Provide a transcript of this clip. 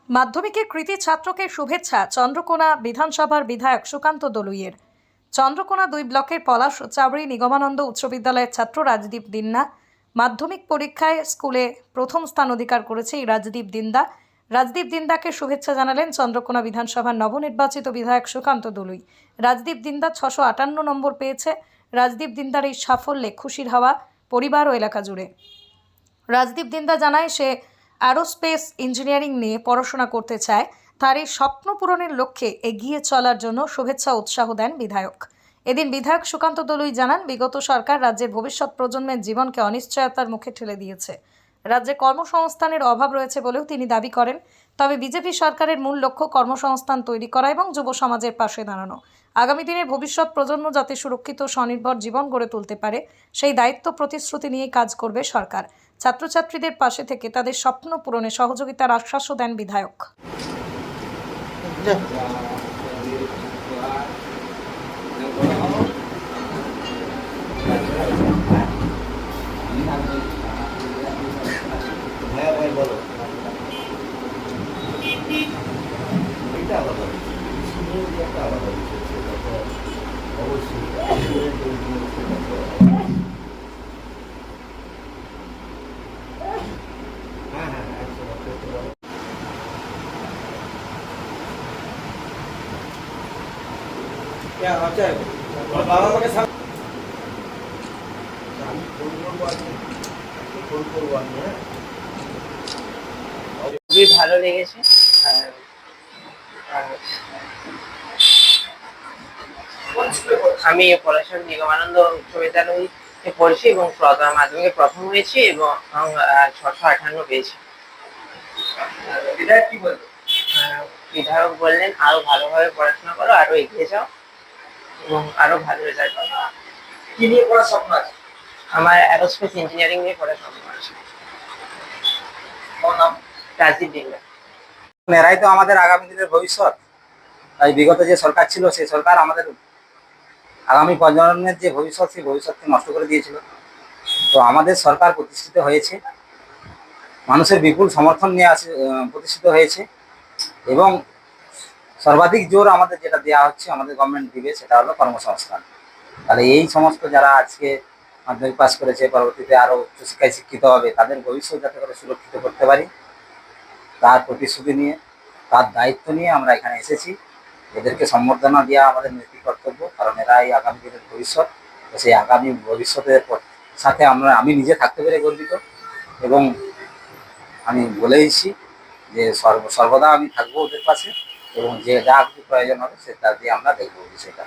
মাধ্যমিকে কৃতী ছাত্রকে শুভেচ্ছা চন্দ্রকোনা বিধানসভার বিধায়ক সুকান্ত দলুইয়ের। চন্দ্রকোনা 2 ব্লকের পলাশ চাবড়ি নিগমানন্দ উচ্চ বিদ্যালয়ের ছাত্র রাজদীপ দিন্না মাধ্যমিক পরীক্ষায় স্কুলে প্রথম স্থান অধিকার করেছে। এই রাজদীপ দিন্দাকে শুভেচ্ছা জানালেন চন্দ্রকোনা বিধানসভার নবনির্বাচিত বিধায়ক সুকান্ত দলুই। রাজদীপ দিন্দা 658 নম্বর পেয়েছে। রাজদীপ দিন্দার এই সাফল্যে খুশির হাওয়া পরিবার ও এলাকা জুড়ে। রাজদীপ দিন্দা জানায় সে অ্যারোস্পেস ইঞ্জিনিয়ারিং নিয়ে পড়াশোনা করতে চায়। তার এই স্বপ্ন পূরণের লক্ষ্যে এগিয়ে চলার জন্য শুভেচ্ছা উৎসাহ দেন বিধায়ক। এদিন বিধায়ক সুকান্ত দলুই জানান, বিগত সরকার রাজ্যের ভবিষ্যৎ প্রজন্মের জীবনকে অনিশ্চয়তার মুখে ঠেলে দিয়েছে। রাজ্যে কর্মসংস্থানের অভাব রয়েছে বলেও তিনি দাবি করেন। তবে বিজেপি সরকারের মূল লক্ষ্য কর্মসংস্থান তৈরি করা এবং যুব সমাজের পাশে দাঁড়ানো। আগামী দিনে ভবিষ্যৎ প্রজন্ম যাতে সুরক্ষিত স্বনির্ভর জীবন গড়ে তুলতে পারে, সেই দায়িত্ব প্রতিশ্রুতি নিয়ে কাজ করবে সরকার। ছাত্রছাত্রীদের পাশে থেকে তাদের স্বপ্ন পূরণে সহযোগিতার আশ্বাসও দেন বিধায়ক। খুবই ভালো লেগেছে। আর আমি পলাশবাড়ি নিগমানন্দ উচ্চ বিদ্যালয়ে পড়েছি এবং মাধ্যমিকে প্রথম হয়েছি এবং 658 পেয়েছি। বিধায়ক বললেন আরো ভালোভাবে পড়াশোনা করো, আরো এগিয়ে যাও এবং আরো ভালো রেজাল্ট পাবে। কি নিয়ে পড়ার স্বপ্ন আছে? আমার অ্যারোস্পেস ইঞ্জিনিয়ারিং নিয়ে পড়ার স্বপ্ন আছে। তোমার নাম? রাজদীপ দিন্দা। এরাই তো আমাদের আগামী দিনের ভবিষ্যৎ। তাই বিগত যে সরকার ছিল সেই সরকার আমাদের আগামী প্রজন্মের যে ভবিষ্যৎ সেই ভবিষ্যৎকে নষ্ট করে দিয়েছিল। তো আমাদের সরকার প্রতিষ্ঠিত হয়েছে, মানুষের বিপুল সমর্থন নিয়ে প্রতিষ্ঠিত হয়েছে এবং সর্বাধিক জোর আমাদের যেটা দেওয়া হচ্ছে, আমাদের গভর্নমেন্ট দিবে, সেটা হলো কর্মসংস্থান। তাহলে এই সমস্ত যারা আজকে মাধ্যমিক পাস করেছে, পরবর্তীতে আরও উচ্চশিক্ষায় শিক্ষিত হবে, তাদের ভবিষ্যৎ যাতে করে সুরক্ষিত করতে পারি তার প্রতিশ্রুতি নিয়ে, তার দায়িত্ব নিয়ে আমরা এখানে এসেছি। এদেরকে সম্বর্ধনা দেওয়া আমাদের নৈতিক কর্তব্য, কারণ এরাই আগামী দিনের ভবিষ্যৎ। তো সেই আগামী ভবিষ্যতের সাথে আমি নিজে থাকতে পেরে গর্বিত এবং আমি বলে এসেছি যে সর্বদা আমি থাকবো ওদের পাশে এবং যে যা কিছু প্রয়োজন হবে সেটা দিয়ে আমরা দেখবো বিষয়টা।